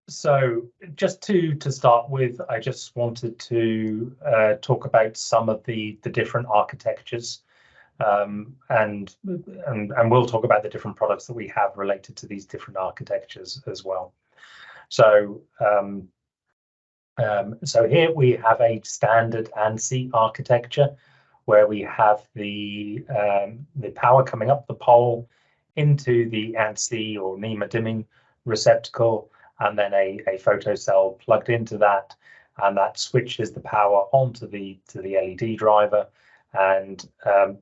So just to start with, I just wanted to talk about some of the different architectures, and we'll talk about the different products that we have related to these different architectures as well. So so here we have a standard ANSI architecture where we have the power coming up the pole into the ANSI or NEMA dimming receptacle, and then a photocell plugged into that, and that switches the power onto the LED driver and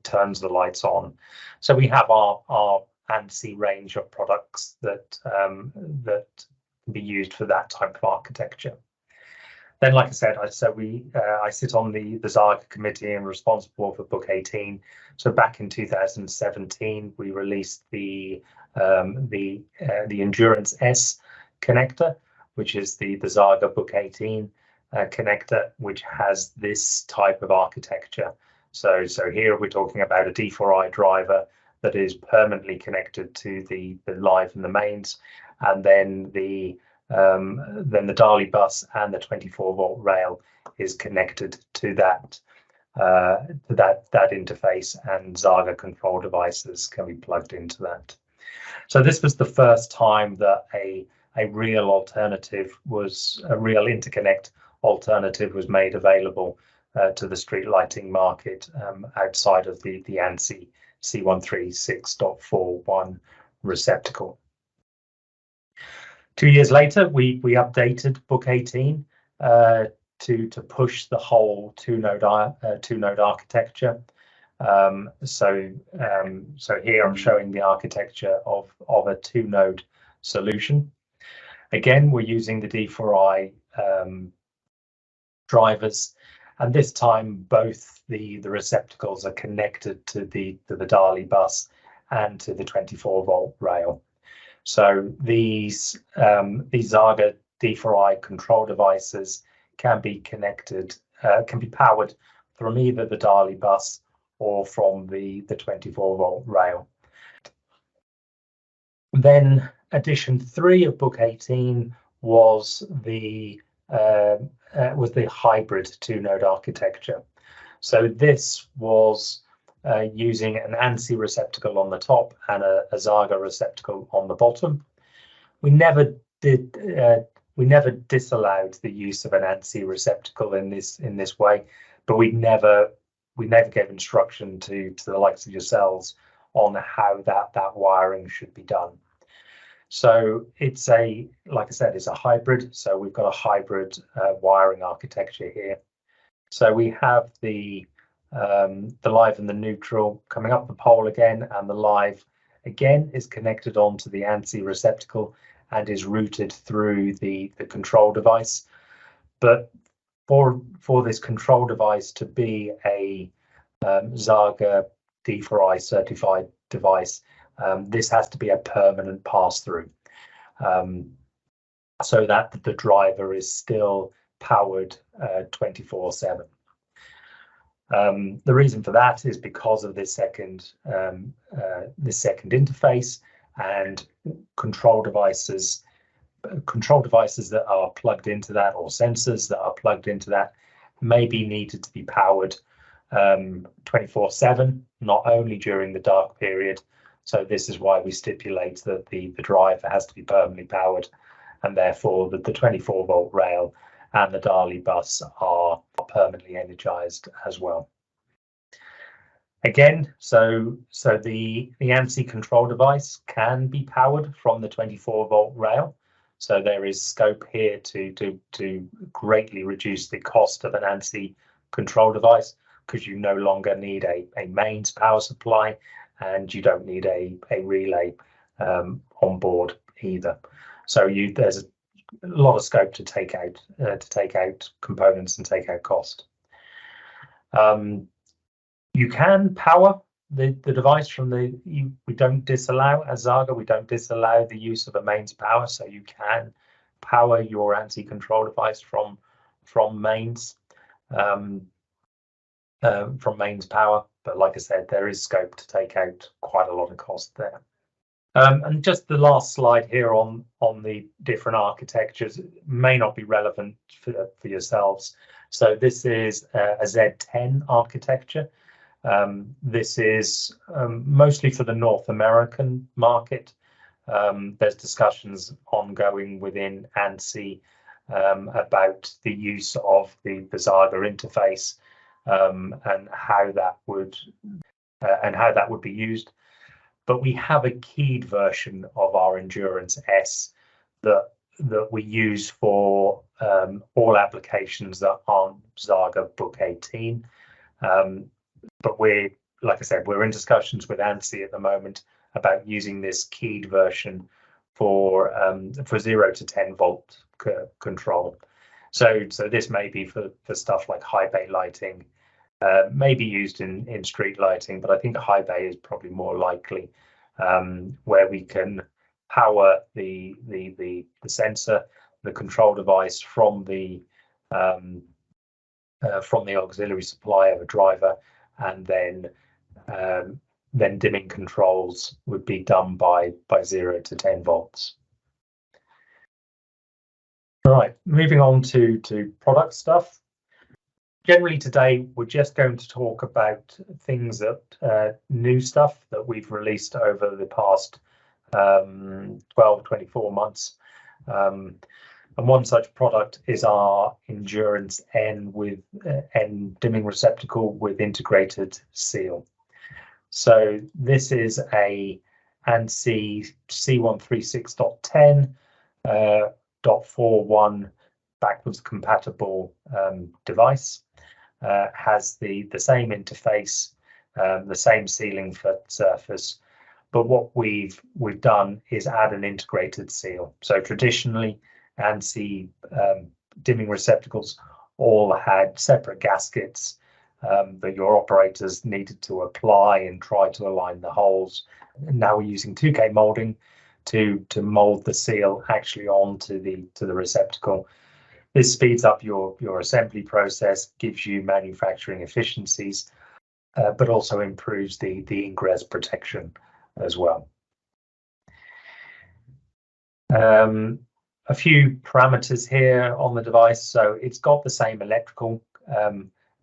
turns the lights on. So we have our ANSI range of products that that can be used for that type of architecture. Then, like I said, I sit on the Xarga committee and responsible for Book 18. So back in 2017, we released the Endurance S connector, which is the Xarga Book 18 connector, which has this type of architecture. So here we're talking about a D4i driver that is permanently connected to the live and the mains, and then the DALI bus and the 24-volt rail is connected to that interface, and Xarga control devices can be plugged into that. So this was the first time that a real alternative was a real interconnect alternative was made available to the street lighting market outside of the ANSI C136.41 receptacle. 2 years later, we updated Book 18 to push the whole two-node architecture. So here I'm showing the architecture of a two-node solution. Again, we're using the D4i drivers, and this time both the receptacles are connected to the DALI bus and to the 24-volt rail. So these Xarga D4i control devices can be connected, can be powered from either the DALI bus or from the 24-volt rail. Then edition 3 of Book 18 was the hybrid two-node architecture. So this was using an ANSI receptacle on the top and a Xarga receptacle on the bottom. We never disallowed the use of an ANSI receptacle in this way, but we never gave instruction to the likes of yourselves on how that wiring should be done. So it's like I said, it's a hybrid. So we've got a hybrid wiring architecture here. So we have the live and the neutral coming up the pole again, and the live again is connected onto the ANSI receptacle and is routed through the control device. But for this control device to be a Xarga D4i certified device, this has to be a permanent pass-through, so that the driver is still powered 24/7. The reason for that is because of this second interface, and control devices that are plugged into that, or sensors that are plugged into that, may be needed to be powered 24/7, not only during the dark period. So this is why we stipulate that the driver has to be permanently powered, and therefore the 24-volt rail and the DALI bus are permanently energized as well. Again, so the ANSI control device can be powered from the 24-volt rail. So there is scope here to greatly reduce the cost of an ANSI control device, because you no longer need a mains power supply, and you don't need a relay on board either. So there's a lot of scope to take out components and take out cost. You can power the device from we don't disallow, as Xarga, we don't disallow the use of a mains power, so you can power your ANSI control device from mains power. But like I said, there is scope to take out quite a lot of cost there. And just the last slide here on the different architectures may not be relevant for yourselves. So this is a Z10 architecture. This is mostly for the North American market. There's discussions ongoing within ANSI about the use of the Xaga interface and how that would be used. But we have a keyed version of our Endurance S that we use for all applications that aren't Xaga Book 18. But like I said, we're in discussions with ANSI at the moment about using this keyed version for 0 to 10 volt control. So this may be for stuff like high bay lighting, may be used in street lighting, but I think high bay is probably more likely, where we can power the sensor, the control device from the auxiliary supply of a driver, and then dimming controls would be done by 0 to 10 volts. All right, moving on to product stuff. Generally today, we're just going to talk about things that new stuff that we've released over the past 12, 24 months. And one such product is our Endurance N with N dimming receptacle with integrated seal. So this is a ANSI C136.10 .41 backwards compatible device. Has the same interface, the same sealing foot surface, but what we've done is add an integrated seal. So traditionally, ANSI dimming receptacles all had separate gaskets that your operators needed to apply and try to align the holes. And now we're using 2K molding to mold the seal actually onto the receptacle. This speeds up your assembly process, gives you manufacturing efficiencies, but also improves the ingress protection as well. A few parameters here on the device. So it's got the same electrical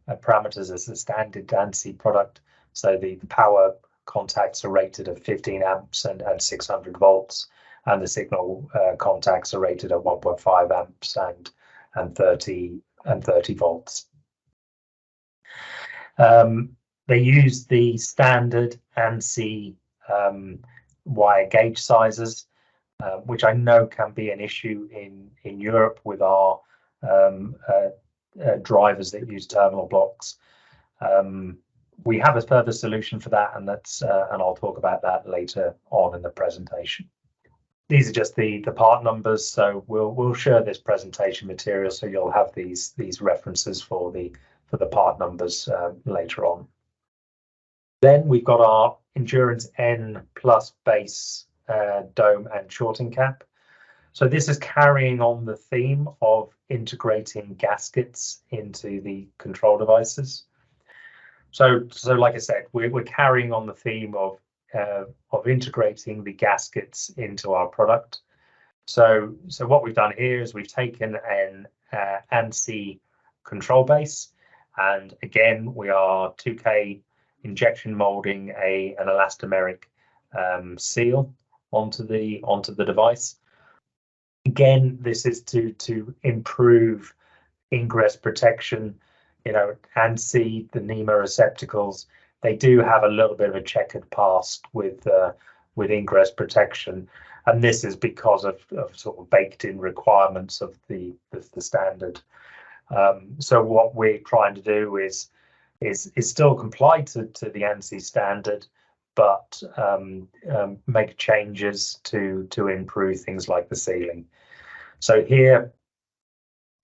parameters as the standard ANSI product. So the power contacts are rated at 15 amps and 600 volts, and the signal contacts are rated at 1.5 amps and 30 volts. They use the standard ANSI wire gauge sizes, which I know can be an issue in Europe with our drivers that use terminal blocks. We have a further solution for that, and I'll talk about that later on in the presentation. These are just the part numbers, so we'll share this presentation material, so you'll have these references for the part numbers later on. Then we've got our Endurance N Plus base dome and shorting cap. So this is carrying on the theme of integrating gaskets into the control devices. So like I said, we're carrying on the theme of integrating the gaskets into our product. So what we've done here is we've taken an ANSI control base, and again we are 2K injection molding an elastomeric seal onto the device. Again, this is to improve ingress protection. You know, ANSI, the NEMA receptacles, they do have a little bit of a checkered past with ingress protection, and this is because of sort of baked-in requirements of the standard. So what we're trying to do is still comply to the ANSI standard, but make changes to improve things like the sealing. So here,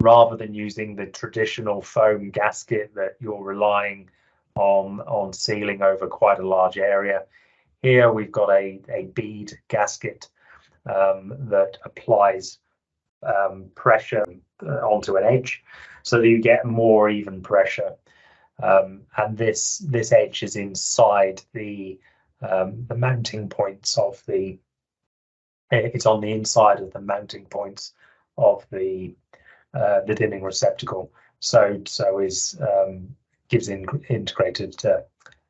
rather than using the traditional foam gasket that you're relying on sealing over quite a large area, here we've got a bead gasket that applies pressure onto an edge so that you get more even pressure, and this edge is inside the mounting points of the it's on the inside of the mounting points of the dimming receptacle. So gives integrated,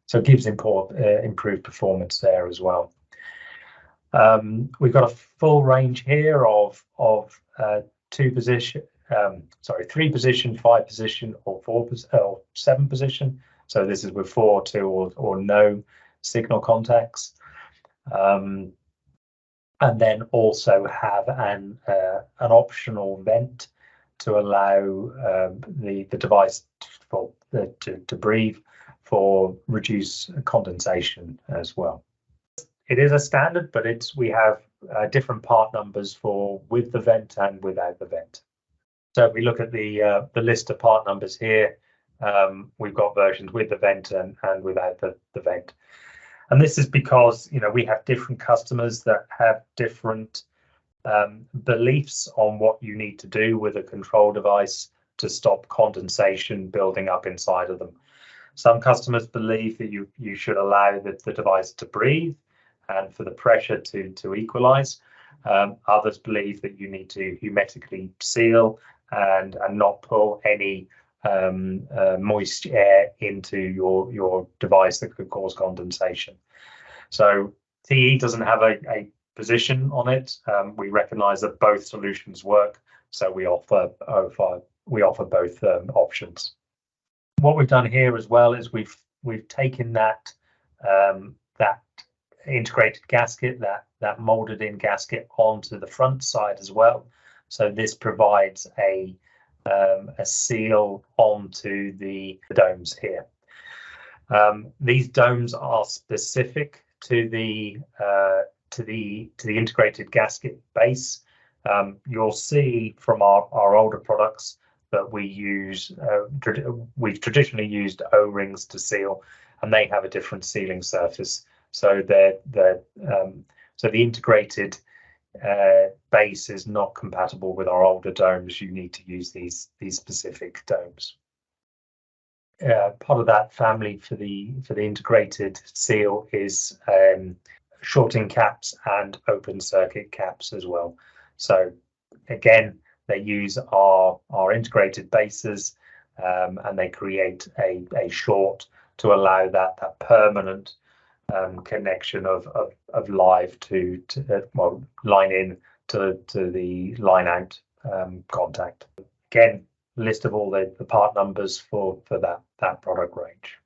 so gives improved performance there as well. We've got a full range here of 3 position, 5 position, or 7 position. So this is with 4, 2, or no signal contacts. And then also have an optional vent to allow the device to breathe for reduce condensation as well. It is a standard, but we have different part numbers for with the vent and without the vent. So if we look at the list of part numbers here, we've got versions with the vent and without the vent. And this is because, you know, we have different customers that have different beliefs on what you need to do with a control device to stop condensation building up inside of them. Some customers believe that you should allow the device to breathe and for the pressure to equalize. Others believe that you need to hermetically seal and not pull any moist air into your device that could cause condensation. So TE doesn't have a position on it. We recognize that both solutions work, so we offer both options. What we've done here as well is we've taken that integrated gasket, that molded in gasket, onto the front side as well. So this provides a seal onto the domes here. These domes are specific to the integrated gasket base. You'll see from our older products that we've traditionally used O-rings to seal, and they have a different sealing surface. So the integrated base is not compatible with our older domes. You need to use these specific domes. Part of that family for the integrated seal is shorting caps and open circuit caps as well. So again, they use our integrated bases, and they create a short to allow that permanent connection of live to line in to the line out contact. Again, list of all the part numbers for that product range.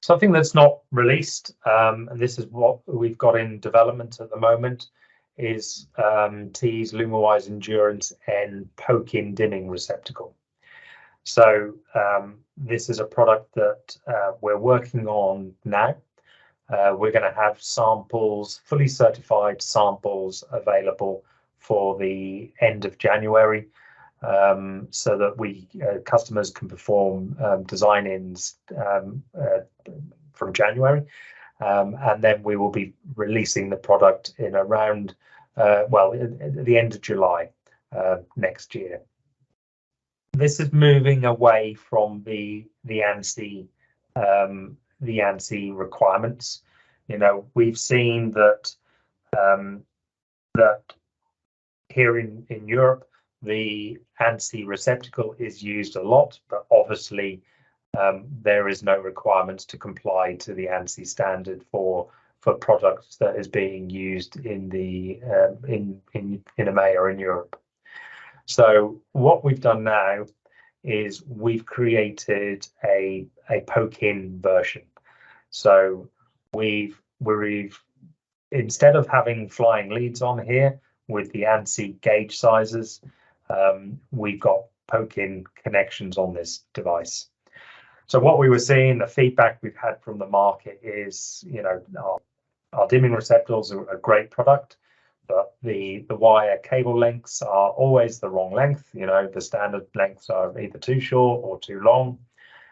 Something that's not released, and this is what we've got in development at the moment, is TE's LumaWise Endurance N poke-in dimming receptacle. So this is a product that we're working on now. We're going to have samples, fully certified samples, available for the end of January, so that customers can perform design-ins from January, and then we will be releasing the product in around at the end of July next year. This is moving away from the ANSI requirements. You know, we've seen that here in Europe, the ANSI receptacle is used a lot, but obviously there is no requirements to comply to the ANSI standard for products that is being used in EMEA or in Europe. So what we've done now is we've created a poke-in version. So we've instead of having flying leads on here with the ANSI gauge sizes, we've got poke-in connections on this device. So what we were seeing, the feedback we've had from the market is, you know, our dimming receptacles are a great product, but the wire cable lengths are always the wrong length. You know, the standard lengths are either too short or too long.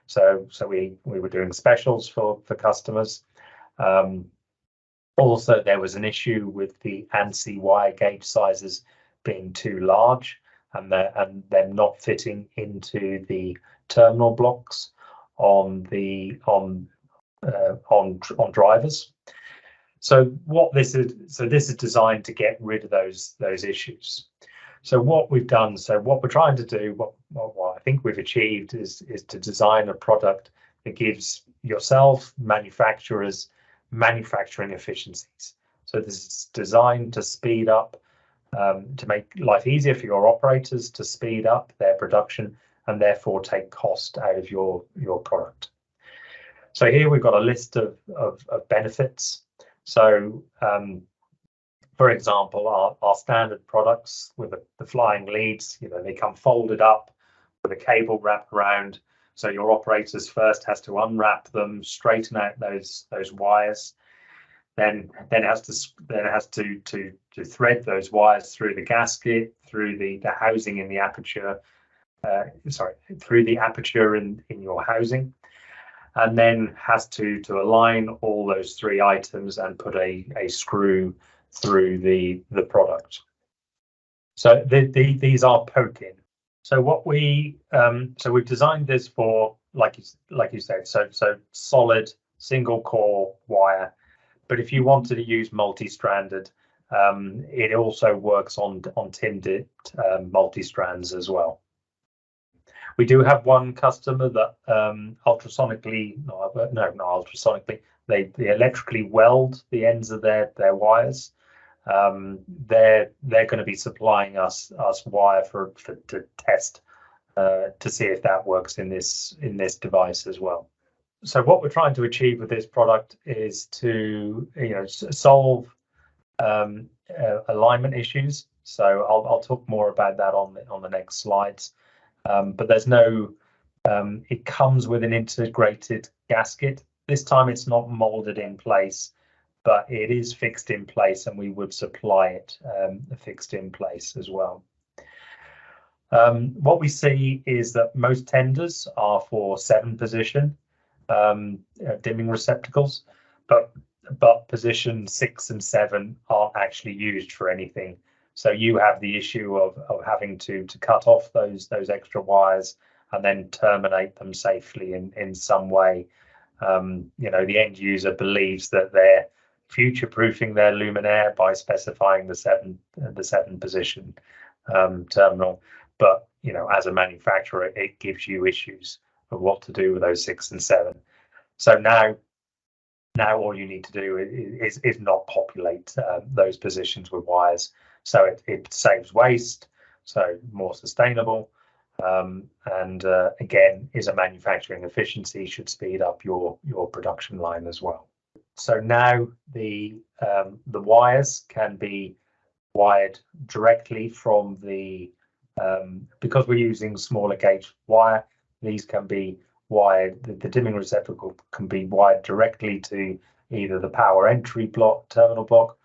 So we were doing specials for customers. Also, there was an issue with the ANSI wire gauge sizes being too large and them not fitting into the terminal blocks on drivers. So what this is designed to get rid of those issues. So what we've done, what we're trying to do, what I think we've achieved is to design a product that gives yourself, manufacturers, manufacturing efficiencies. So this is designed to speed up, to make life easier for your operators, to speed up their production and therefore take cost out of your product. So here we've got a list of benefits. So for example, our standard products with the flying leads, they come folded up with a cable wrapped around. So your operators first has to unwrap them, straighten out those wires, then it has to thread those wires through the gasket, through the housing in the aperture, through the aperture in your housing, and then has to align all those three items and put a screw through the product. So these are poke-in. So what we've designed this for, like you said, so solid single core wire. But if you wanted to use multi-stranded, it also works on tin-dipped multi-strands as well. We do have one customer that they electrically weld the ends of their wires. They're going to be supplying us wire to test to see if that works in this device as well. So what we're trying to achieve with this product is to solve alignment issues. So I'll talk more about that on the next slides. But there's no, it comes with an integrated gasket. This time it's not molded in place, but it is fixed in place, and we would supply it fixed in place as well. What we see is that most tenders are for 7-position dimming receptacles, but position 6 and 7 aren't actually used for anything. So you have the issue of having to cut off those extra wires and then terminate them safely in some way. The end user believes that they're future-proofing their luminaire by specifying the 7-position terminal, but as a manufacturer, it gives you issues of what to do with those 6 and 7. So now all you need to do is not populate those positions with wires. So it saves waste, so more sustainable, and again is a manufacturing efficiency, should speed up your production line as well. So now the wires can be wired directly from the because we're using smaller gauge wire, these can be wired, the dimming receptacle can be wired directly to either the power entry block, terminal block,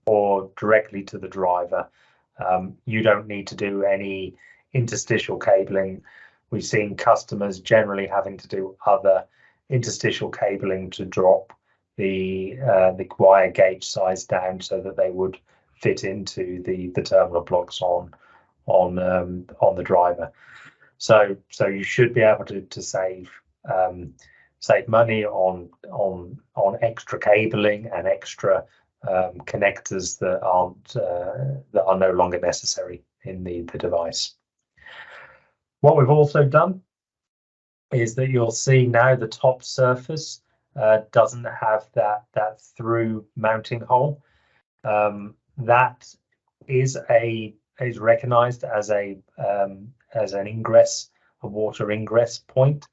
or directly to the driver. You don't need to do any interstitial cabling. We've seen customers generally having to do other interstitial cabling to drop the wire gauge size down so that they would fit into the terminal blocks on the driver. So you should be able to save money on extra cabling and extra connectors that are no longer necessary in the device. What we've also done is that you'll see now the top surface doesn't have that through mounting hole. That is recognized as an ingress, a water ingress point.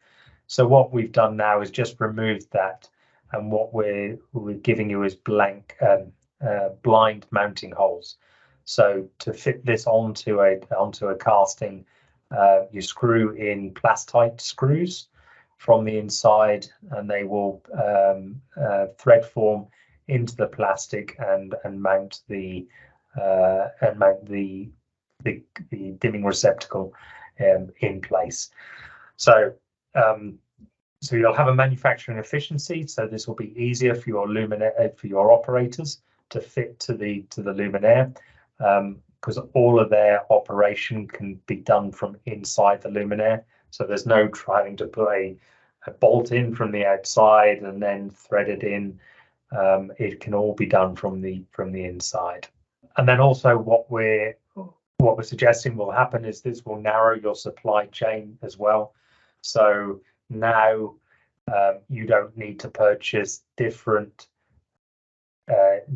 So what we've done now is just removed that, and what we're giving you is blank blind mounting holes. So to fit this onto a casting, you screw in Plastite screws from the inside, and they will thread form into the plastic and mount the dimming receptacle in place. So you'll have a manufacturing efficiency. So this will be easier for your luminaire, for your operators to fit to the luminaire, because all of their operation can be done from inside the luminaire. So there's no trying to put a bolt in from the outside and then thread it in. It can all be done from the inside. And then also what we're suggesting will happen is this will narrow your supply chain as well. So now you don't need to purchase different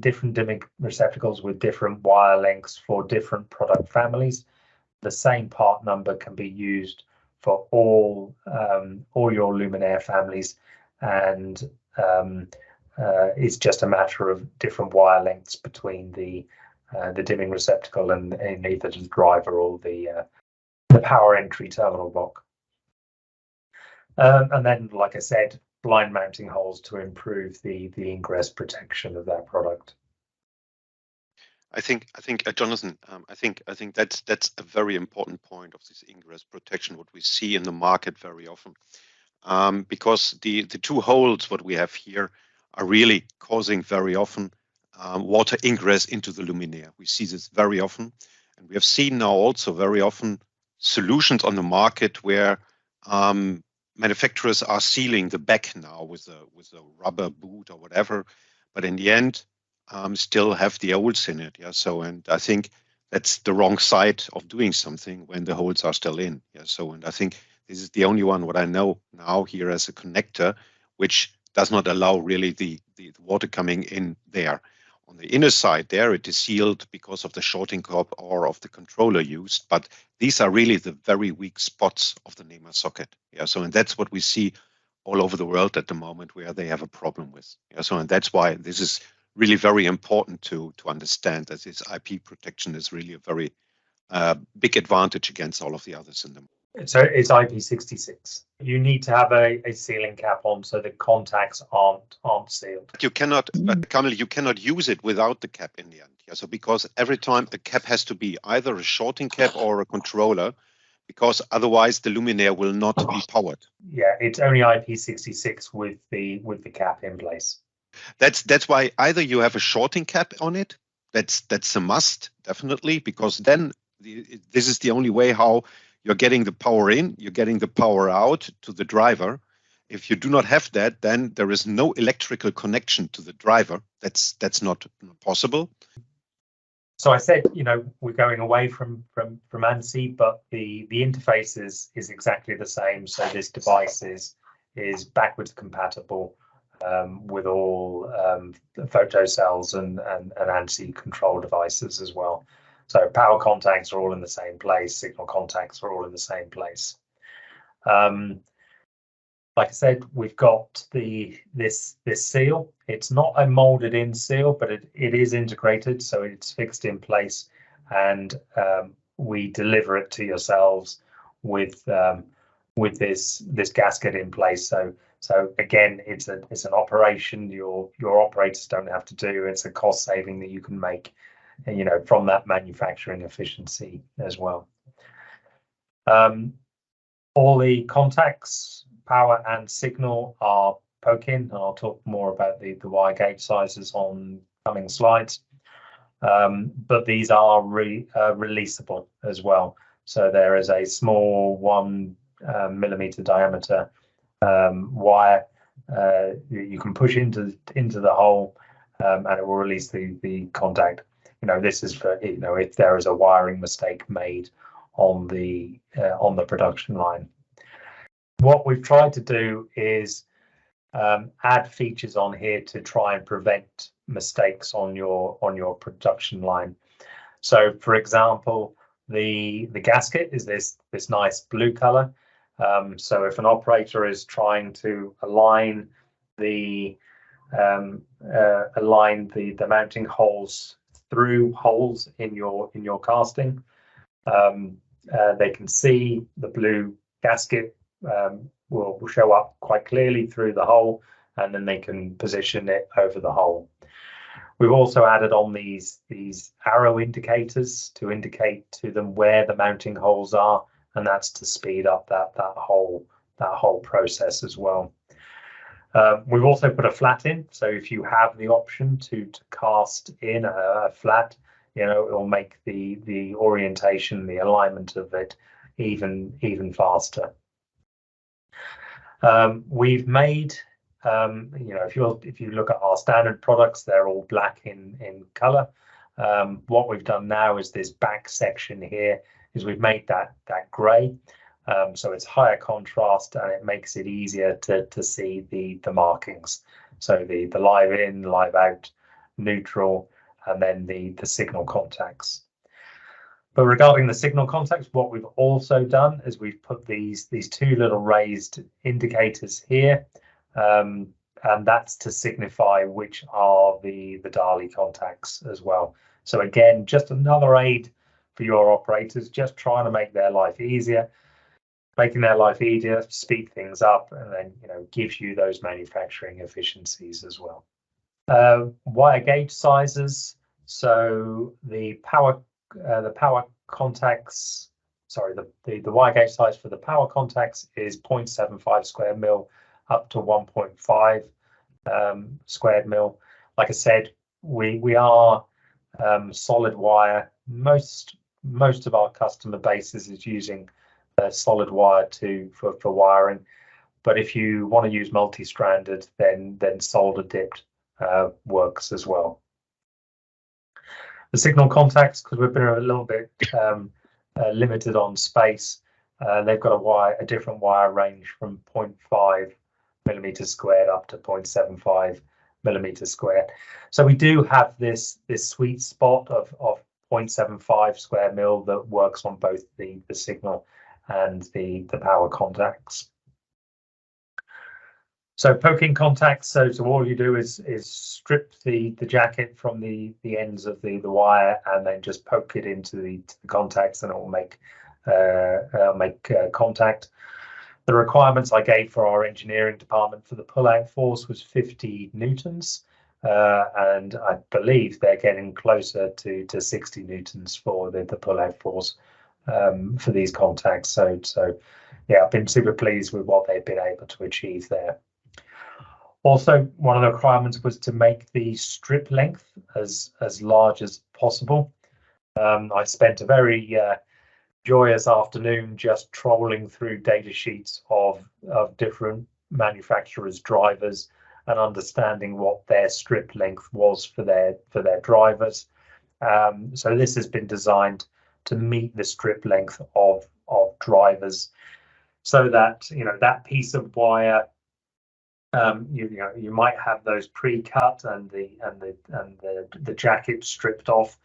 dimming receptacles with different wire lengths for different product families. The same part number can be used for all your luminaire families, and it's just a matter of different wire lengths between the dimming receptacle and either the driver or the power entry terminal block. And then, like I said, blind mounting holes to improve the ingress protection of that product. I think Jonathan, I think that's a very important point of this ingress protection, what we see in the market very often, because the two holes what we have here are really causing very often water ingress into the luminaire. We see this very often, and we have seen now also very often solutions on the market where manufacturers are sealing the back now with a rubber boot or whatever, but in the end still have the holes in it. Yeah. So, and I think that's the wrong side of doing something when the holes are still in. Yeah. So, and I think this is the only one what I know now here as a connector, which does not allow really the water coming in there. On the inner side there, it is sealed because of the shorting curve or of the controller used, but these are really the very weak spots of the NEMA socket. Yeah, so and that's what we see all over the world at the moment where they have a problem with. Yeah, so and that's why this is really very important to understand that this IP protection is really a very big advantage against all of the others in them. So it's IP66. You need to have a sealing cap on so the contacts aren't sealed. You cannot, but Kamil, you cannot use it without the cap in the end. Yeah. So because every time the cap has to be either a shorting cap or a controller, because otherwise the luminaire will not be powered. Yeah, it's only IP66 with the cap in place. That's why either you have a shorting cap on it. That's a must, definitely, because then this is the only way how you're getting the power in, you're getting the power out to the driver. If you do not have that, then there is no electrical connection to the driver. That's not possible. So I said, you know, we're going away from ANSI, but the interface is exactly the same. So this device is backwards compatible with all photocells and ANSI control devices as well. So power contacts are all in the same place, signal contacts are all in the same place. Like I said, we've got this seal. It's not a molded in seal, but it is integrated, so it's fixed in place, and we deliver it to yourselves with this gasket in place. So again, it's an operation your operators don't have to do. It's a cost saving that you can make, you know, from that manufacturing efficiency as well. All the contacts, power and signal, are poke-in, and I'll talk more about the wire gauge sizes on coming slides. But these are releasable as well. So there is a small 1 millimeter diameter wire you can push into the hole, and it will release the contact. You know, this is for, you know, if there is a wiring mistake made on the production line. What we've tried to do is add features on here to try and prevent mistakes on your production line. So, for example, the gasket is this nice blue color. So if an operator is trying to align the mounting holes through holes in your casting, they can see the blue gasket will show up quite clearly through the hole, and then they can position it over the hole. We've also added on these arrow indicators to indicate to them where the mounting holes are, and that's to speed up that whole process as well. We've also put a flat in, so if you have the option to cast in a flat, you know, it will make the orientation, the alignment of it even faster. We've made You know, if you look at our standard products, they're all black in color. What we've done now is this back section here is we've made that gray, so it's higher contrast and it makes it easier to see the markings. So the live in, live out, neutral, and then the signal contacts. But regarding the signal contacts, what we've also done is we've put these two little raised indicators here, and that's to signify which are the DALI contacts as well. So again, just another aid for your operators, just trying to make their life easier. Making their life easier, speed things up, and then, you know, gives you those manufacturing efficiencies as well. Wire gauge sizes. So the power contacts, sorry, the wire gauge size for the power contacts is 0.75 square mil up to 1.5 squared mil. Like I said, we are solid wire. Most of our customer bases is using solid wire for wiring, but if you want to use multi-stranded, then solder dipped works as well. The signal contacts, because we've been a little bit limited on space, they've got a different wire range from 0.5 millimeters squared up to 0.75 millimeters squared. So we do have this sweet spot of 0.75 square mil that works on both the signal and the power contacts. So poking contacts, so all you do is strip the jacket from the ends of the wire and then just poke it into the contacts, and it will make contact. The requirements I gave for our engineering department for the pull-out force was 50 newtons, and I believe they're getting closer to 60 newtons for the pull-out force for these contacts. So yeah, I've been super pleased with what they've been able to achieve there. Also, one of the requirements was to make the strip length as large as possible. I spent a very joyous afternoon just trolling through data sheets of different manufacturers' drivers and understanding what their strip length was for their drivers. So this has been designed to meet the strip length of drivers, so that, you know, that piece of wire, you might have those pre-cut and the jacket stripped off.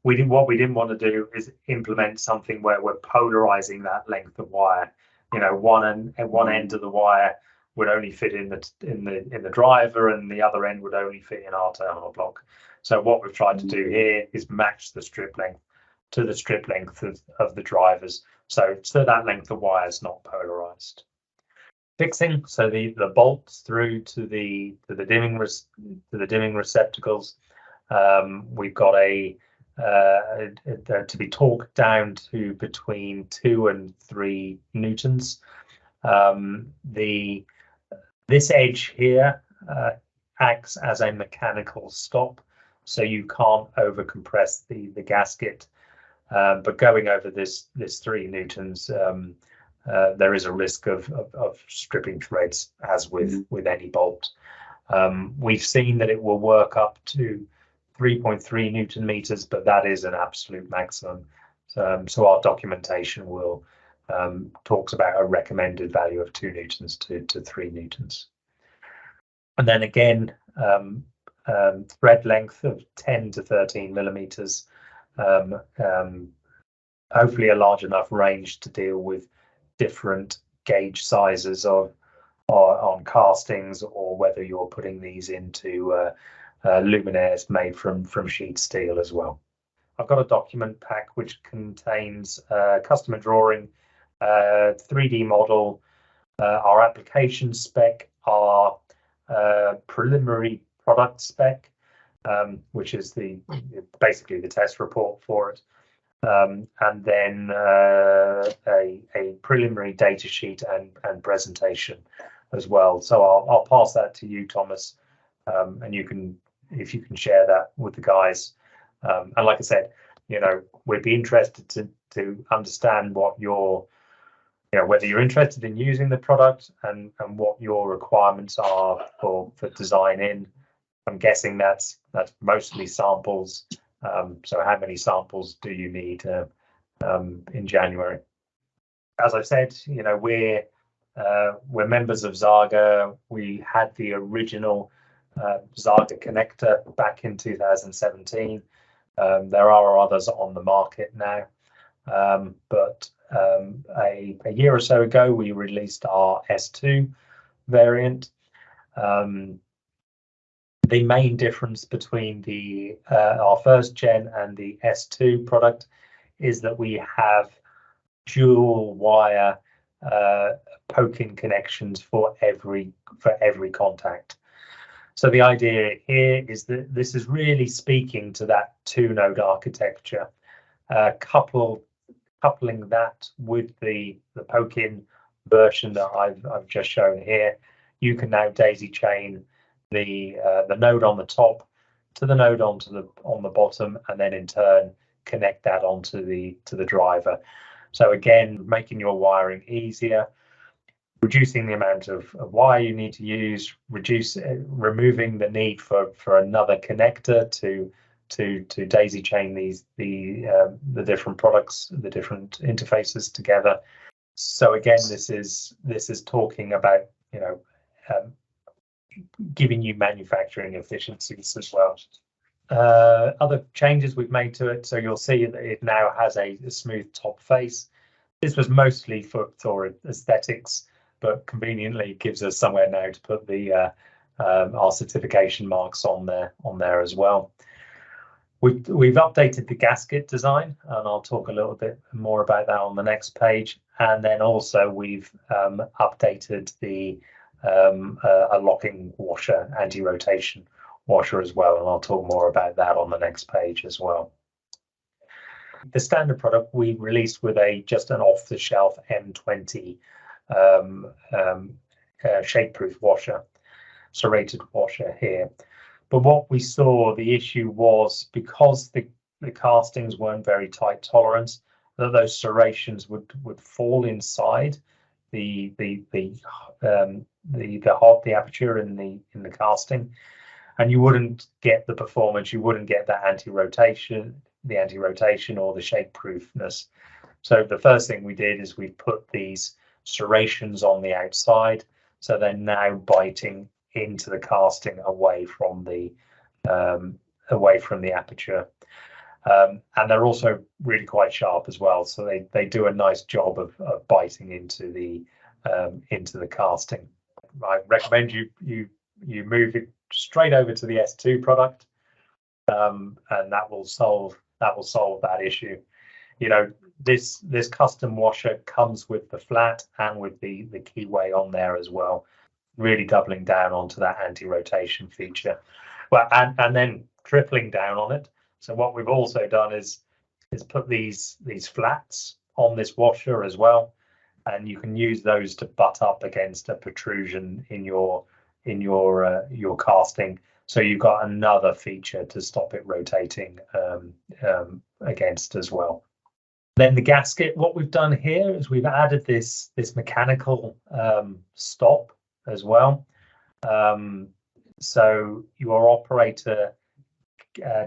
What we didn't want to do is implement something where we're polarizing that length of wire. You know, one end of the wire would only fit in the driver, and the other end would only fit in our terminal block. So what we've tried to do here is match the strip length to the strip length of the drivers, so that length of wire is not polarized. Fixing, so the bolts through to the dimming receptacles, we've got to be torqued down to between 2 and 3 newtons. This edge here acts as a mechanical stop, so you can't overcompress the gasket. But going over this 3 newtons, there is a risk of stripping threads, as with any bolt. We've seen that it will work up to 3.3 Newton meters, but that is an absolute maximum. So our documentation will talks about a recommended value of 2 newtons to 3 newtons. And then again, thread length of 10 to 13 millimeters. Hopefully a large enough range to deal with different gauge sizes on castings, or whether you're putting these into luminaires made from sheet steel as well. I've got a document pack which contains customer drawing, 3D model, our application spec, our preliminary product spec, which is basically the test report for it, and then a preliminary data sheet and presentation as well. So I'll pass that to you, Thomas, and you can, if you can share that with the guys. And like I said, you know, we'd be interested to understand what your whether you're interested in using the product and what your requirements are for design in. I'm guessing that's mostly samples. So how many samples do you need in January? As I said, we're members of Xaga. We had the original Xaga connector back in 2017. There are others on the market now, but a year or so ago we released our S2 variant. The main difference between our first gen and the S2 product is that we have dual wire poking connections for every contact. So the idea here is that this is really speaking to that 2-node architecture. Coupling that with the poke-in version that I've just shown here, you can now daisy chain the node on the top to the node on the bottom, and then in turn connect that onto the driver. So again, making your wiring easier, reducing the amount of wire you need to use, removing the need for another connector to daisy chain the different products, the different interfaces together. So again, this is talking about giving you manufacturing efficiencies as well. Other changes we've made to it, so you'll see that it now has a smooth top face. This was mostly for aesthetics, but conveniently gives us somewhere now to put our certification marks on there as well. We've updated the gasket design, and I'll talk a little bit more about that on the next page. And then also we've updated a locking washer, anti-rotation washer as well, and I'll talk more about that on the next page as well. The standard product we released with just an off-the-shelf M20 shake-proof washer, serrated washer here. But what we saw, the issue was because the castings weren't very tight tolerance, that those serrations would fall inside the aperture in the casting, and you wouldn't get the performance, you wouldn't get that anti-rotation or the shake proofness. So the first thing we did is we put these serrations on the outside, so they're now biting into the casting away from the aperture, and they're also really quite sharp as well, so they do a nice job of biting into the casting. I recommend you move it straight over to the S2 product, and that will solve that issue. This custom washer comes with the flat and with the keyway on there as well, really doubling down onto that anti-rotation feature. Well, and then tripling down on it. So what we've also done is put these flats on this washer as well, and you can use those to butt up against a protrusion in your casting. So you've got another feature to stop it rotating against as well. Then the gasket, what we've done here is we've added this mechanical stop as well. So your operator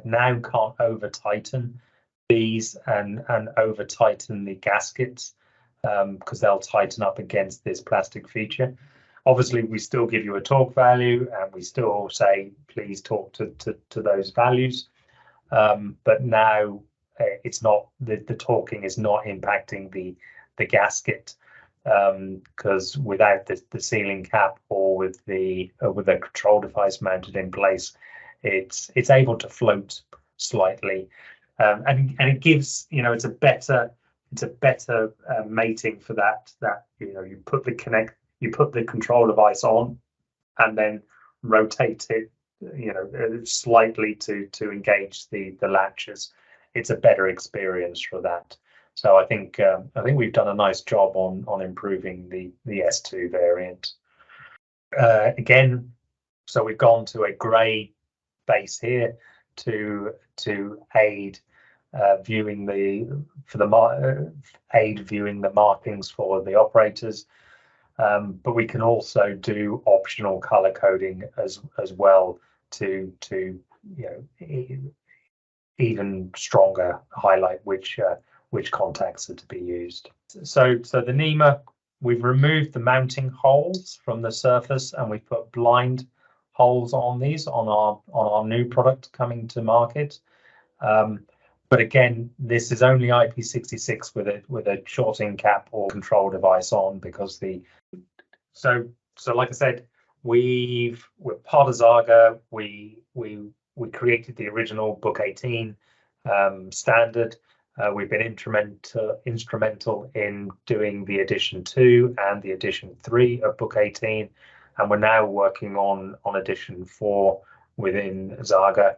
now can't over tighten these and over tighten the gaskets, because they'll tighten up against this plastic feature. Obviously, we still give you a torque value, and we still say please talk to those values, but now it's not, the torquing is not impacting the gasket, because without the sealing cap or with a control device mounted in place, it's able to float slightly, and it gives, it's a better mating for that you put the control device on and then rotate it slightly to engage the latches. It's a better experience for that. So I think we've done a nice job on improving the S2 variant. Again, so we've gone to a grey base here to aid viewing aid viewing the markings for the operators. But we can also do optional color coding as well to even stronger highlight which contacts are to be used. So the NEMA, we've removed the mounting holes from the surface and we've put blind holes on these on our new product coming to market. But again, this is only IP66 with a shorting cap or control device on, because so like I said, we're part of Zaga. We created the original Book 18 standard. We've been instrumental in doing the edition 2 and the edition 3 of Book 18, and we're now working on edition 4 within Zaga.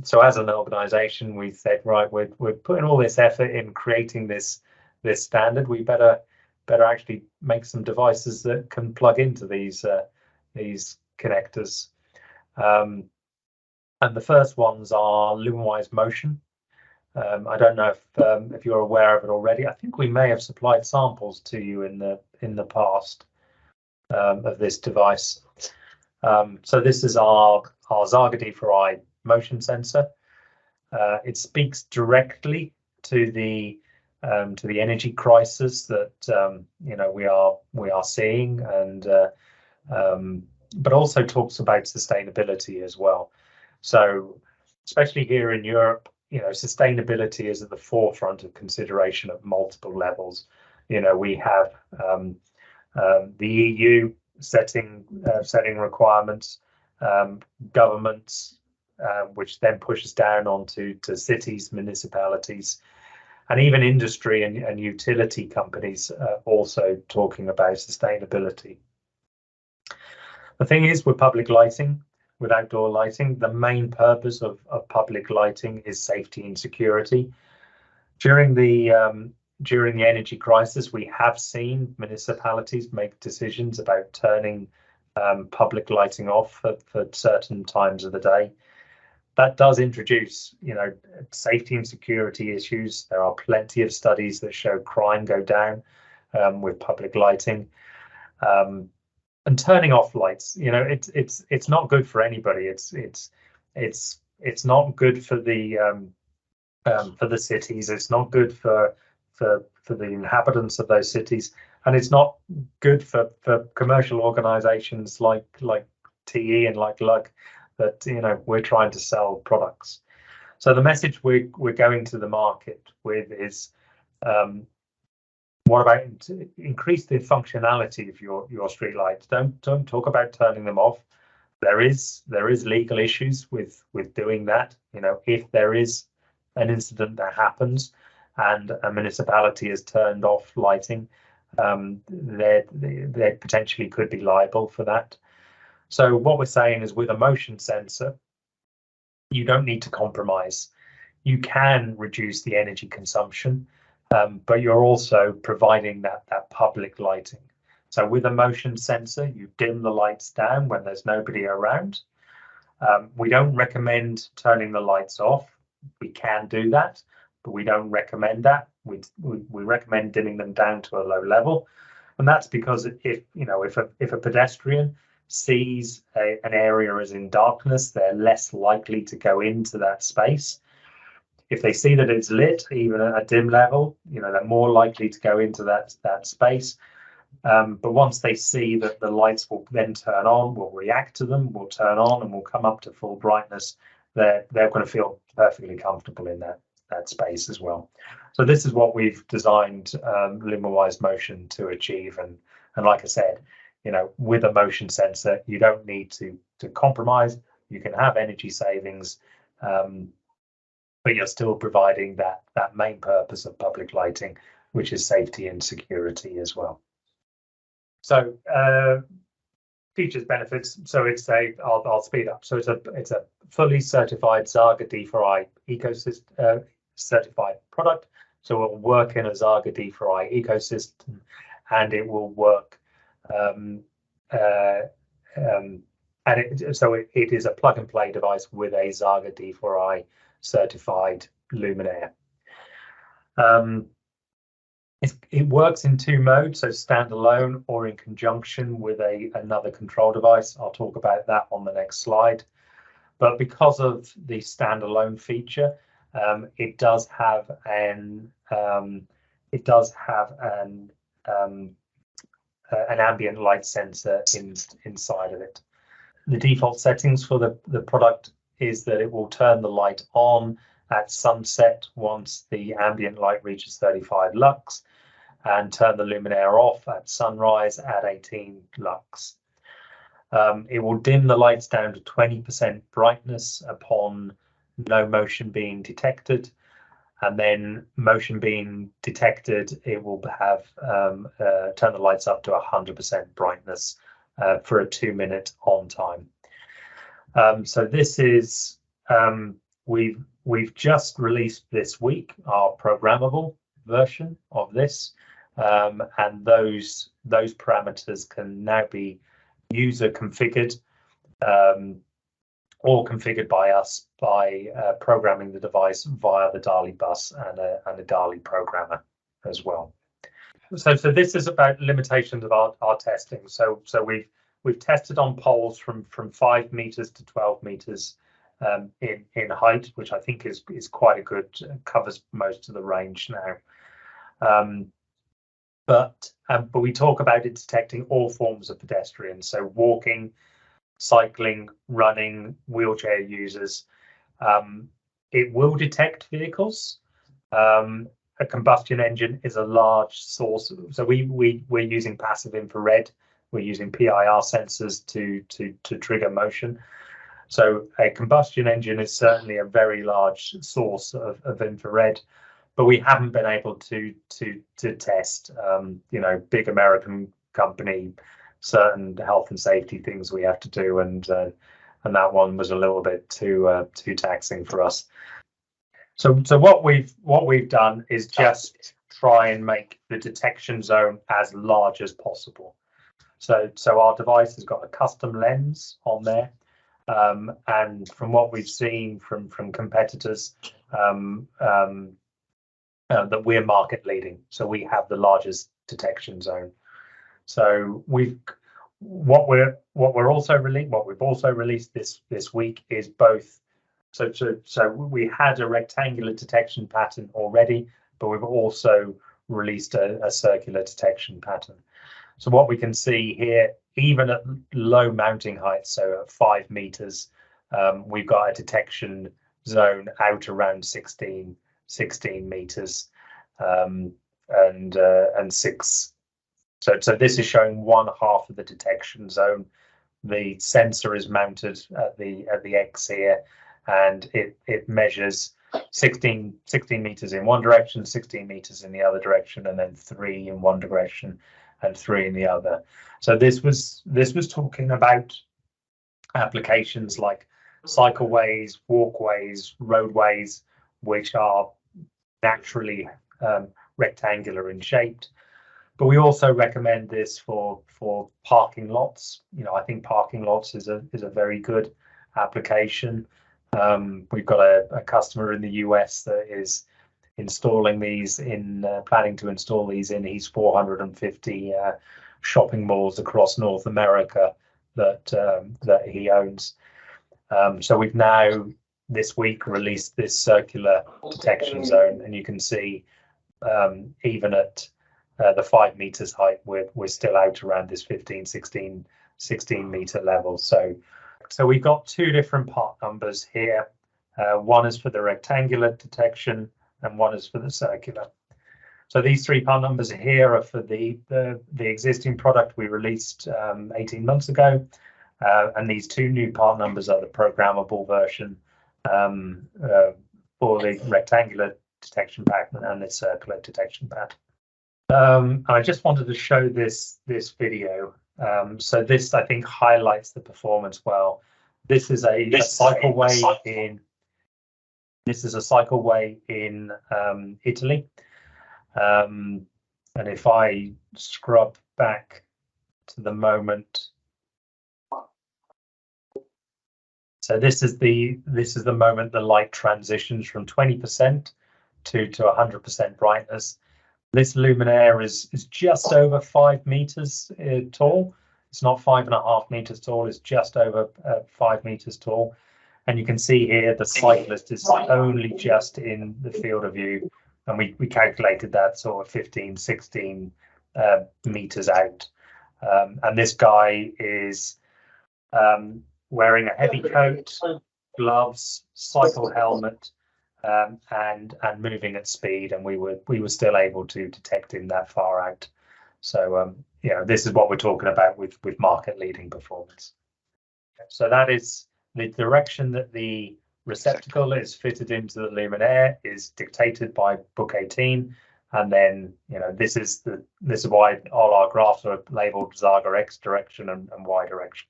So as an organization, we said, right, we're putting all this effort in creating this standard. We better actually make some devices that can plug into these connectors. And the first ones are LumenWise Motion. I don't know if you're aware of it already. I think we may have supplied samples to you in the past of this device. So this is our Zaga D4i motion sensor. It speaks directly to the energy crisis that we are seeing, and but also talks about sustainability as well. So especially here in Europe, sustainability is at the forefront of consideration at multiple levels. We have the EU setting requirements, governments, which then pushes down onto cities, municipalities, and even industry and utility companies also talking about sustainability. The thing is, with public lighting, with outdoor lighting, the main purpose of public lighting is safety and security. During the energy crisis, we have seen municipalities make decisions about turning public lighting off for certain times of the day. That does introduce, safety and security issues. There are plenty of studies that show crime go down with public lighting. And turning off lights, it's not good for anybody. It's not good for the cities. It's not good for the inhabitants of those cities, and it's not good for commercial organizations like TE and like Lug, that we're trying to sell products. So the message we're going to the market with is, what about to increase the functionality of your street lights? Don't talk about turning them off. There is legal issues with doing that. If there is an incident that happens and a municipality has turned off lighting, they potentially could be liable for that. So what we're saying is, with a motion sensor, you don't need to compromise. You can reduce the energy consumption, but you're also providing that public lighting. So with a motion sensor, you dim the lights down when there's nobody around. We don't recommend turning the lights off. We can do that, but we don't recommend that. We recommend dimming them down to a low level, and that's because if a pedestrian sees an area as in darkness, they're less likely to go into that space. If they see that it's lit, even at a dim level, they're more likely to go into that space. But once they see that the lights will then turn on, will react to them, will turn on, and will come up to full brightness, they're going to feel perfectly comfortable in that space as well. So this is what we've designed LumenWise Motion to achieve. And like I said, with a motion sensor, you don't need to compromise. You can have energy savings, but you're still providing that main purpose of public lighting, which is safety and security as well. So features, benefits. So I'll speed up. So it's a fully certified Zaga D4i ecosystem certified product. So it will work in a Zaga D4i ecosystem, and it will work. So it is a plug and play device with a Zaga D4i certified luminaire. It works in two modes, so standalone or in conjunction with another control device. I'll talk about that on the next slide. But because of the standalone feature, it does have an ambient light sensor inside of it. The default settings for the product is that it will turn the light on at sunset once the ambient light reaches 35 lux, and turn the luminaire off at sunrise at 18 lux. It will dim the lights down to 20% brightness upon no motion being detected, and then motion being detected, it will have turn the lights up to 100% brightness for a 2-minute on time. So this is we've just released this week our programmable version of this, and those parameters can now be user configured or configured by us by programming the device via the DALI bus and a DALI programmer as well. So this is about limitations of our testing. So we've tested on poles from 5 meters to 12 meters in height, which I think is quite a good, covers most of the range now. But we talk about it detecting all forms of pedestrians, so walking, cycling, running, wheelchair users. It will detect vehicles. A combustion engine is a large source. So we're using passive infrared. We're using PIR sensors to trigger motion. So a combustion engine is certainly a very large source of infrared, but we haven't been able to test, big American company, certain health and safety things we have to do, and that one was a little bit too taxing for us. So what we've done is just try and make the detection zone as large as possible. So our device has got a custom lens on there, and from what we've seen from competitors, that we're market leading. So we have the largest detection zone. So we've also released this week is both. So we had a rectangular detection pattern already, but we've also released a circular detection pattern. So what we can see here, even at low mounting heights, so at 5 meters, we've got a detection zone out around 16 meters, and 6. So this is showing 1/2 of the detection zone. The sensor is mounted at the X here, and it measures 16 meters in one direction, 16 meters in the other direction, and then 3 in one direction and 3 in the other. So this was talking about applications like cycleways, walkways, roadways, which are naturally rectangular in shape. But we also recommend this for parking lots. I think parking lots is a very good application. We've got a customer in the US that is installing these planning to install these in his 450 shopping malls across North America that he owns. So we've now this week released this circular detection zone, and you can see even at the 5 meters height, we're still out around this 16 meter level. So we've got 2 different part numbers here. One is for the rectangular detection, and one is for the circular. So these 3 part numbers here are for the existing product we released 18 months ago, and these 2 new part numbers are the programmable version for the rectangular detection pattern and the circular detection pattern. I just wanted to show this video. So this, I think, highlights the performance well. This is a cycleway in. This is a cycleway in Italy, and if I scrub back to the moment, So this is the moment the light transitions from 20% to 100% brightness. This luminaire is just over 5 meters tall. It's not 5.5 meters tall. It's just over 5 meters tall. And you can see here the cyclist is only just in the field of view, and we calculated that sort of 15, 16 meters out. And this guy is wearing a heavy coat, gloves, cycle helmet, and moving at speed, and we were still able to detect him that far out. So you know, this is what we're talking about with market leading performance. So that is the direction that the receptacle is fitted into the luminaire is dictated by book 18, and then, you know, this is why all our graphs are labeled Zarga X direction and Y direction.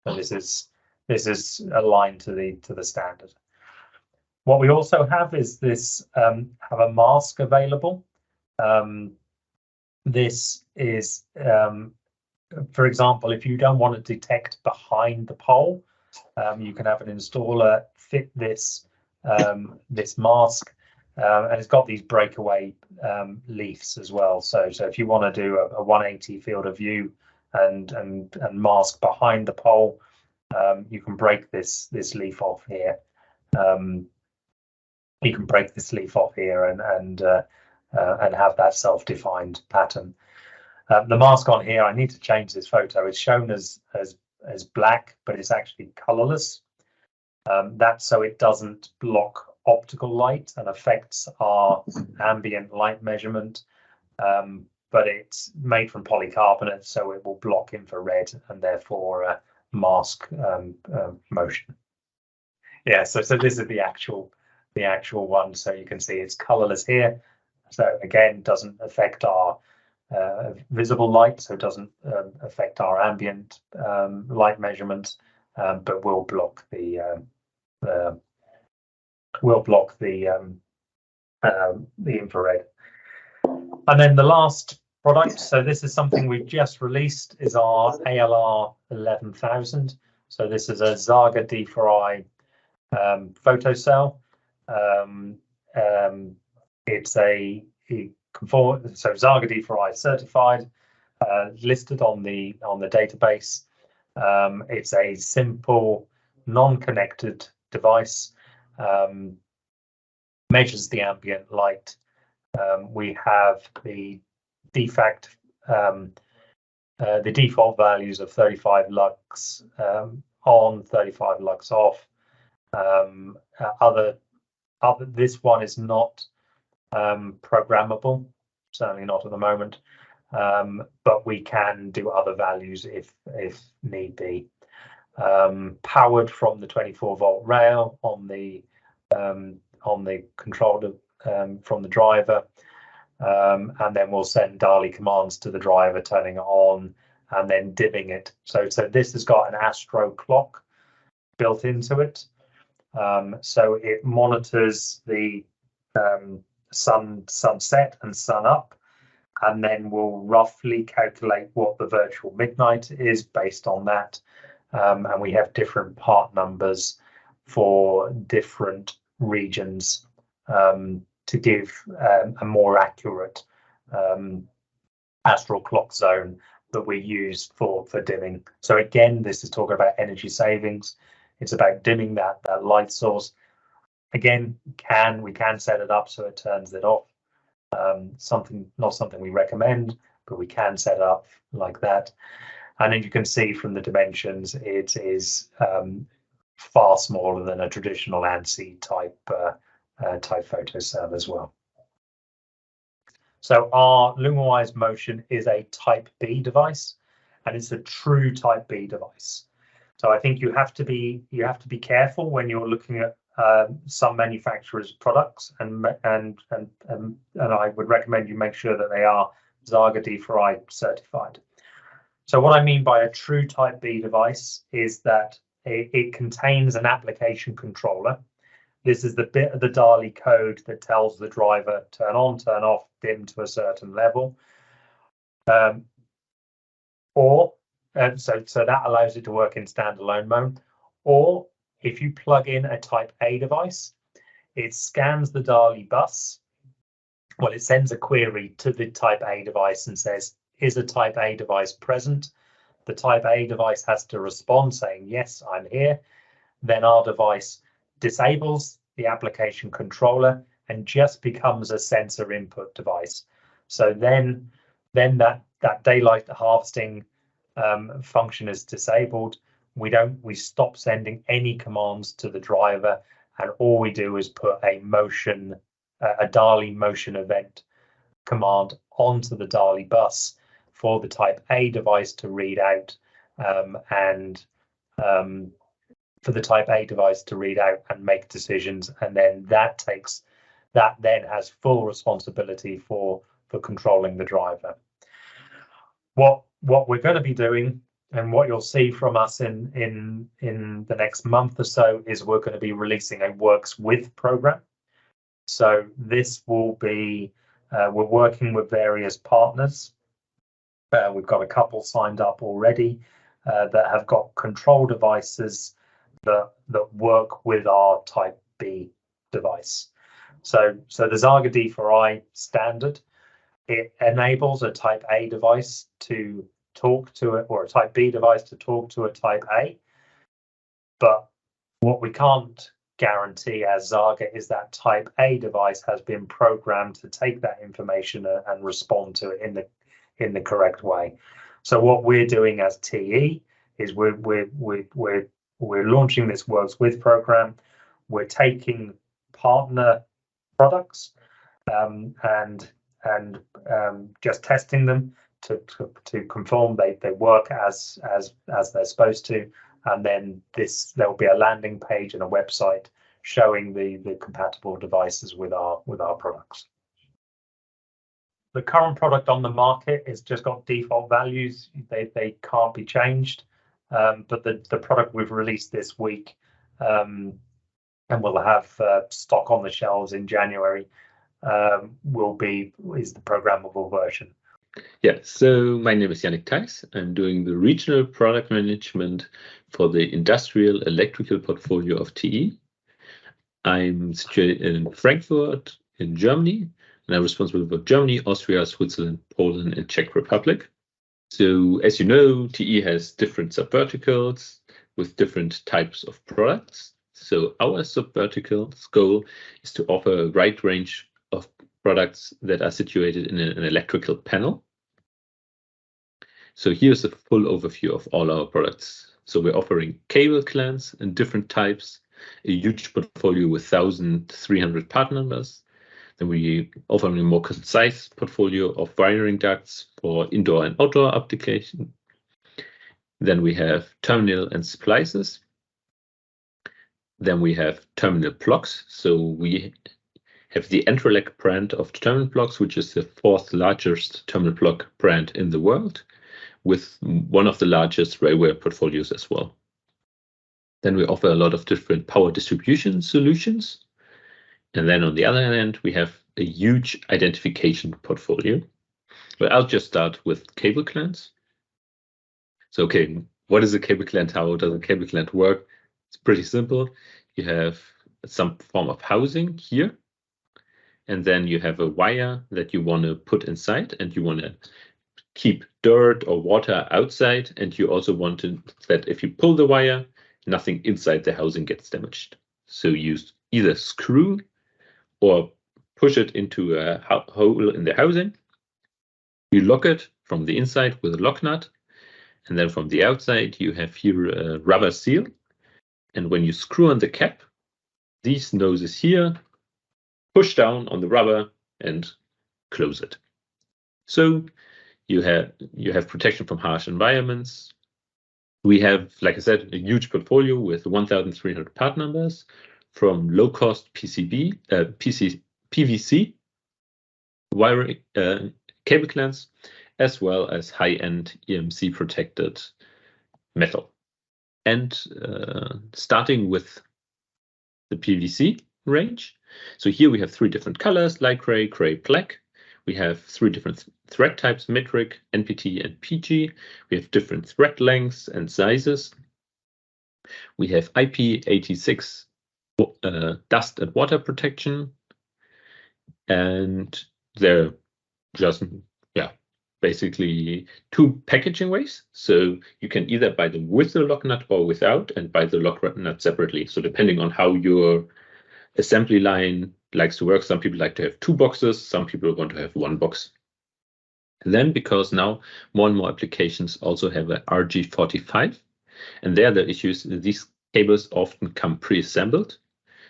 So this is aligned to the standard. What we also have is this have a mask available. This is, for example, if you don't want to detect behind the pole, you can have an installer fit this this mask, and it's got these breakaway leaves as well. So if you want to do a 180 field of view and mask behind the pole, you can break this leaf off here. You can break this leaf off here and have that self-defined pattern. The mask on here, I need to change this photo. It's shown as black, but it's actually colorless. That's so it doesn't block optical light and affects our ambient light measurement. But it's made from polycarbonate, so it will block infrared and therefore mask motion. Yeah, so this is the actual one. So you can see it's colorless here. So again, doesn't affect our visible light, so it doesn't affect our ambient light measurements, but will block the infrared. And then the last product, so this is something we've just released, is our ALR 11,000. So this is a Zarga D4i photocell. It's so Zarga D4i certified, listed on the database. It's a simple, non-connected device. Measures the ambient light. We have the default values of 35 lux on, 35 lux off. This one is not programmable, certainly not at the moment, but we can do other values if need be. Powered from the 24-volt rail on the controller from the driver, and then we'll send DALI commands to the driver, turning it on and then dimming it. So this has got an Astro clock built into it. So it monitors the sunset and sun up, and then will roughly calculate what the virtual midnight is based on that. And we have different part numbers for different regions to give a more accurate astral clock zone that we use for dimming. So again, this is talking about energy savings. It's about dimming that light source. Again, we can set it up so it turns it off. Not something we recommend, but we can set it up like that. And then you can see from the dimensions, it is far smaller than a traditional ANSI type photocell as well. So our LumaWise Motion is a Type B device, and it's a true Type B device. So I think you have to be careful when you're looking at some manufacturers' products, and I would recommend you make sure that they are Zarga D4i certified. So what I mean by a true Type B device is that it contains an application controller. This is the bit of the DALI code that tells the driver turn on, turn off, dim to a certain level. So that allows it to work in standalone mode. Or if you plug in a Type A device, it scans the DALI bus. Well, it sends a query to the Type A device and says, is a Type A device present? The Type A device has to respond saying, yes, I'm here. Then our device disables the application controller and just becomes a sensor input device. So then that daylight harvesting function is disabled. We stop sending any commands to the driver, and all we do is put a DALI motion event command onto the DALI bus for the Type A device to read out, and for the Type A device to read out and make decisions, and then that then has full responsibility for controlling the driver. What we're going to be doing, and what you'll see from us in the next month or so, is we're going to be releasing a works with program. So this will be, we're working with various partners. We've got a couple signed up already that have got control devices that work with our Type B device. So the Xaga D4i standard, it enables a Type A device to talk to it, or a Type B device to talk to a Type A. But what we can't guarantee as Xaga is that Type A device has been programmed to take that information and respond to it in the correct way. So what we're doing as TE is we're launching this works with program. We're taking partner products and just testing them to confirm they work as they're supposed to, and then there'll be a landing page and a website showing the compatible devices with our products. The current product on the market has just got default values. They can't be changed, but the product we've released this week, and we'll have stock on the shelves in January, is the programmable version. Yeah, so my name is Yannick Thijs. I'm doing the regional product management for the industrial electrical portfolio of TE. I'm situated in Frankfurt in Germany, and I'm responsible for Germany, Austria, Switzerland, Poland, and Czech Republic. So as you know, TE has different subverticals with different types of products. So our subvertical's goal is to offer a wide range of products that are situated in an electrical panel. So here's a full overview of all our products. So we're offering cable clans in different types, a huge portfolio with 1,300 part numbers. Then we offer a more concise portfolio of wiring ducts for indoor and outdoor application. Then we have terminal and splices. Then we have terminal blocks. So we have the Entrelec brand of terminal blocks, which is the 4th largest terminal block brand in the world, with one of the largest railway portfolios as well. Then we offer a lot of different power distribution solutions. And then on the other hand, we have a huge identification portfolio. But I'll just start with cable clans. So, okay, what is a cable clan? How does a cable clan work? It's pretty simple. You have some form of housing here. And then you have a wire that you want to put inside, and you want to keep dirt or water outside. And you also want that if you pull the wire, nothing inside the housing gets damaged. So you either screw or push it into a hole in the housing. You lock it from the inside with a lock nut. And then from the outside, you have here a rubber seal. And when you screw on the cap, these noses here push down on the rubber and close it. So you have protection from harsh environments. We have, like I said, a huge portfolio with 1,300 part numbers, from low-cost PVC wiring cable clans, as well as high-end EMC protected metal. And starting with the PVC range. So here we have 3 different colors: light gray, gray, black. We have 3 different thread types: metric, NPT, and PG. We have different thread lengths and sizes. We have IP86 dust and water protection, and they're just basically two packaging ways. So you can either buy them with the lock nut or without, and buy the lock nut separately. So depending on how your assembly line likes to work, some people like to have 2 boxes, some people want to have 1 box. And then, because now more and more applications also have a RG45, and there the issue is these cables often come pre-assembled,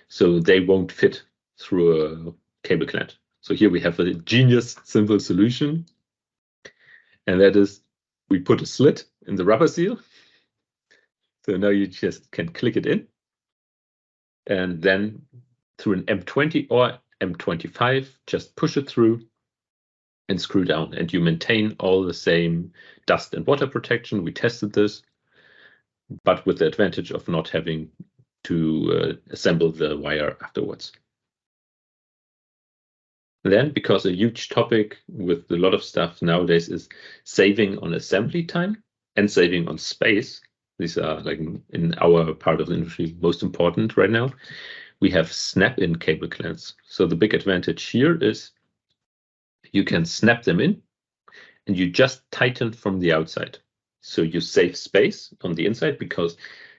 so they won't fit through a cable clamp. So here we have a genius simple solution, and that is we put a slit in the rubber seal. So now you just can click it in, and then through an M20 or M25, just push it through and screw down, and you maintain all the same dust and water protection. We tested this, but with the advantage of not having to assemble the wire afterwards. Then, because a huge topic with a lot of stuff nowadays is saving on assembly time and saving on space, these are, like, in our part of the industry, most important right now, we have snap-in cable clamps. So the big advantage here is you can snap them in and you just tighten from the outside. So you save space on the inside, because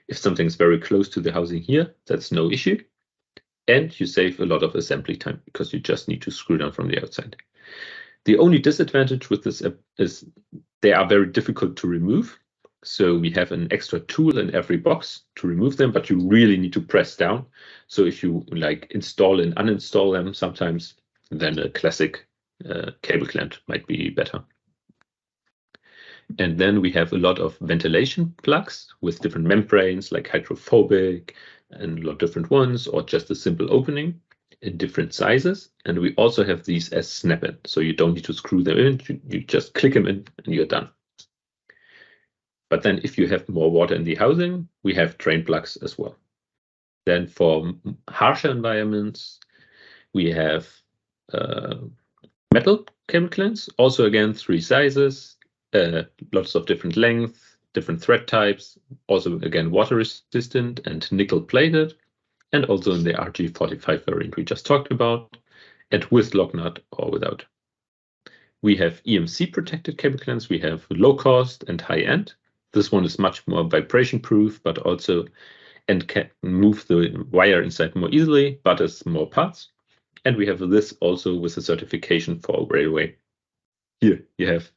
if something's very close to the housing here, that's no issue. And you save a lot of assembly time because you just need to screw down from the outside. The only disadvantage with this is they are very difficult to remove. So we have an extra tool in every box to remove them, but you really need to press down. So if you like install and uninstall them sometimes, then a classic cable clamp might be better. And then we have a lot of ventilation plugs with different membranes, like hydrophobic and a lot of different ones, or just a simple opening in different sizes. And we also have these as snap-in, so you don't need to screw them in, you just click them in and you're done. But then if you have more water in the housing, we have drain plugs as well. Then for harsher environments, we have metal cable clamps, also again 3 sizes, lots of different length, different thread types, also again water resistant and nickel plated, and also in the RG45 variant we just talked about, and with lock nut or without. We have EMC protected cable clamps. We have low cost and high end. This one is much more vibration proof, but also and can move the wire inside more easily, but it's more parts. And we have this also with a certification for railway. Here you have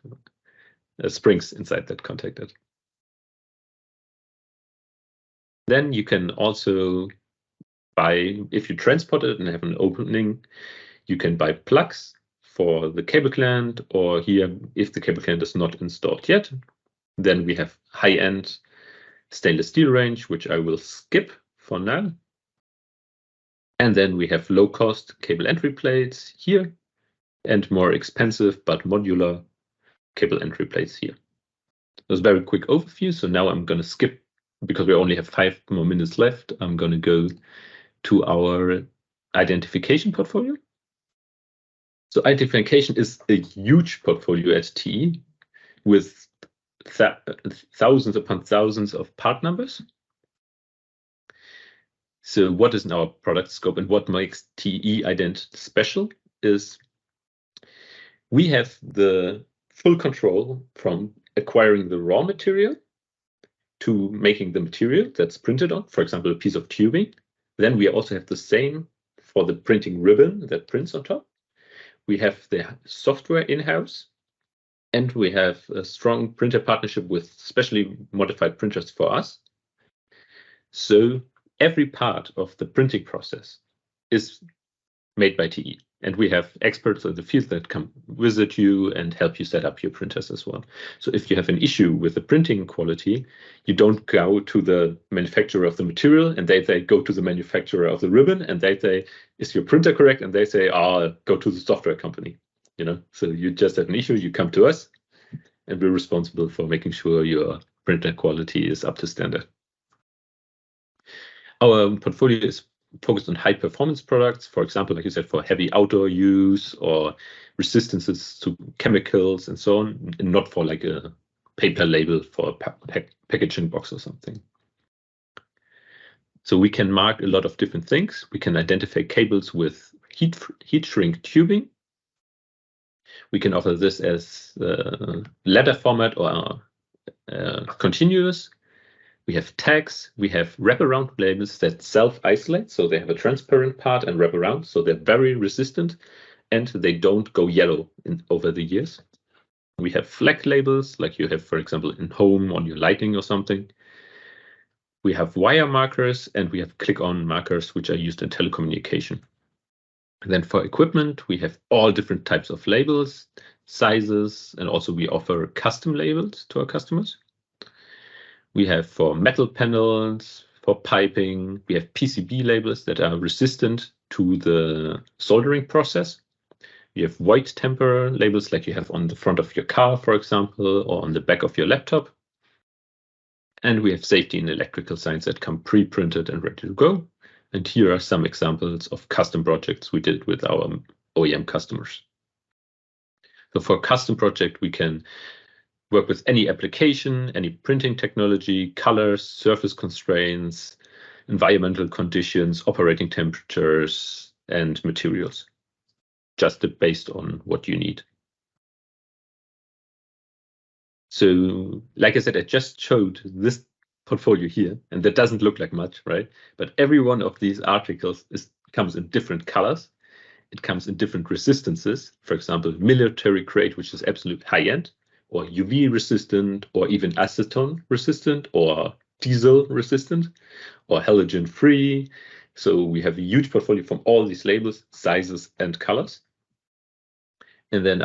springs inside that contacted. Then you can also buy, if you transport it and have an opening, you can buy plugs for the cable clamp, or here, if the cable clamp is not installed yet, then we have high-end stainless steel range, which I will skip for now. And then we have low-cost cable entry plates here, and more expensive but modular cable entry plates here. That was a very quick overview. So now I'm going to skip, because we only have 5 more minutes left. I'm going to go to our identification portfolio. So identification is a huge portfolio at TE with thousands upon thousands of part numbers. So what is in our product scope and what makes TE Ident special is we have the full control from acquiring the raw material to making the material that's printed on, for example, a piece of tubing. Then we also have the same for the printing ribbon that prints on top. We have the software in-house, and we have a strong printer partnership with specially modified printers for us. So every part of the printing process is made by TE. And we have experts in the field that come visit you and help you set up your printers as well. So if you have an issue with the printing quality, you don't go to the manufacturer of the material and they go to the manufacturer of the ribbon and they say, is your printer correct? And they say, go to the software company. So you just have an issue, you come to us, and we're responsible for making sure your printer quality is up to standard. Our portfolio is focused on high performance products, for example, like you said, for heavy outdoor use or resistances to chemicals and so on, and not for like a paper label for a packaging box or something. So we can mark a lot of different things. We can identify cables with heat shrink tubing. We can offer this as ladder format or continuous. We have tags. We have wraparound labels that self-isolate. So they have a transparent part and wrap around. So they're very resistant and they don't go yellow over the years. We have flag labels like you have, for example, in home on your lighting or something. We have wire markers and we have click-on markers, which are used in telecommunication. And then for equipment, we have all different types of labels, sizes, and also we offer custom labels to our customers. We have for metal panels, for piping, we have PCB labels that are resistant to the soldering process. We have void temper labels like you have on the front of your car, for example, or on the back of your laptop. And we have safety and electrical signs that come pre-printed and ready to go. And here are some examples of custom projects we did with our OEM customers. So for a custom project, we can work with any application, any printing technology, colors, surface constraints, environmental conditions, operating temperatures, and materials, just based on what you need. So, like I said, I just showed this portfolio here, and that doesn't look like much, right? But every one of these articles comes in different colors. It comes in different resistances. For example, military grade, which is absolute high end, or UV resistant, or even acetone resistant, or diesel resistant, or halogen free. So we have a huge portfolio from all these labels, sizes, and colors. And then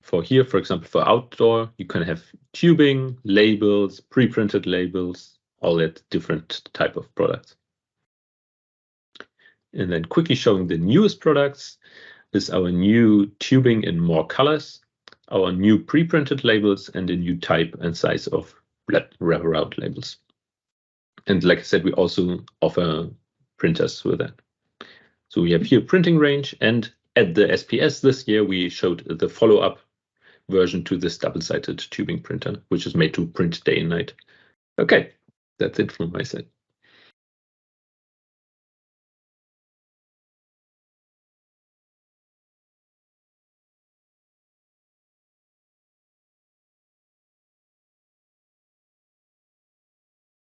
for here, for example, for outdoor, you can have tubing, labels, pre-printed labels, all that different type of products. And then quickly showing the newest products is our new tubing in more colors, our new pre-printed labels, and a new type and size of wraparound labels. And like I said, we also offer printers with that. So we have here printing range, and at the SPS this year, we showed the follow-up version to this double-sided tubing printer, which is made to print day and night. Okay, that's it from my side.